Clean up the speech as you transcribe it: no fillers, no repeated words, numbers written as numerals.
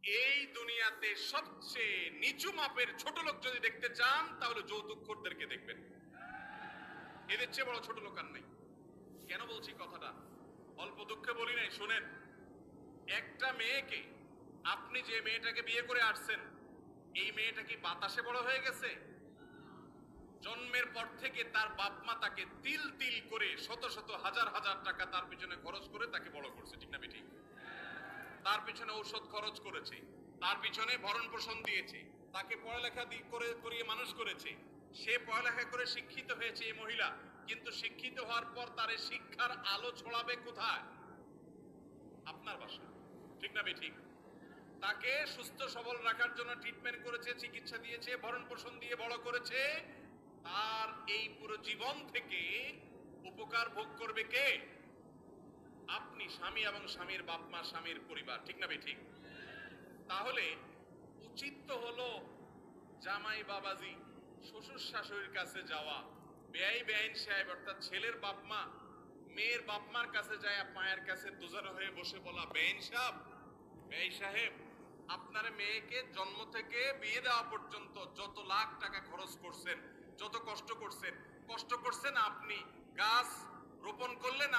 এই দুনিয়াতে সবচেয়ে নিচু মাপের ছোট লোক যদি দেখতে চান তাহলে যৌতুকখোরদেরকে দেখবেন। এদের চেয়ে বড় ছোট লোক আর নাই। কেন বলছি কথাটা? অল্প দুঃখে বলি নাই, শুনেন। একটা মেয়েকে, আপনি যে মেয়েটাকে বিয়ে করে আসছেন, এই মেয়েটা কি বাতাসে বড় হয়ে গেছে? জন্মের পর থেকে তার বাপ মা তাকে তিল তিল করে শত শত হাজার হাজার টাকা তার পিছনে খরচ করে তাকে বড় করছে, ঠিক না বেঠিক? তার পিছনে ঔষধ খরচ করেছে, তার পিছনে ভরণ পোষণ দিয়েছে, তাকে পড়ালেখা করিয়ে মানুষ করেছে। সে পড়ালেখা করে শিক্ষিত হয়েছে এই মহিলা, কিন্তু শিক্ষিত হওয়ার পর তার এই শিক্ষার আলো ছড়াবে কোথায়? আপনার বাসায়, ঠিক না বেঠিক? তাকে সুস্থ সবল রাখার জন্য ট্রিটমেন্ট করেছে, চিকিৎসা দিয়েছে, ভরণ পোষণ দিয়ে বড় করেছে। তার এই পুরো জীবন থেকে উপকার ভোগ করবে কে? আপনি, স্বামী এবং স্বামীর বাপ মা, স্বামীর পরিবার, ঠিক না বেঠিক? তাহলে উচিত তো হলো জামাই বাবাজি, শ্বশুর শাশুড়ির কাছে যাওয়া, বেআই বেআইন সাহেব অর্থাৎ ছেলের বাপ মা মেয়ের বাপ মার কাছে যায় পায়ের কাছে দুজানো হয়ে বসে বলা, বেআইন সাহেব, বেআই সাহেব, আপনার মেয়েকে জন্ম থেকে বিয়ে দেওয়া পর্যন্ত যত লাখ টাকা খরচ করছেন, যত কষ্ট করছেন আপনি। গাছ রোপণ করলেন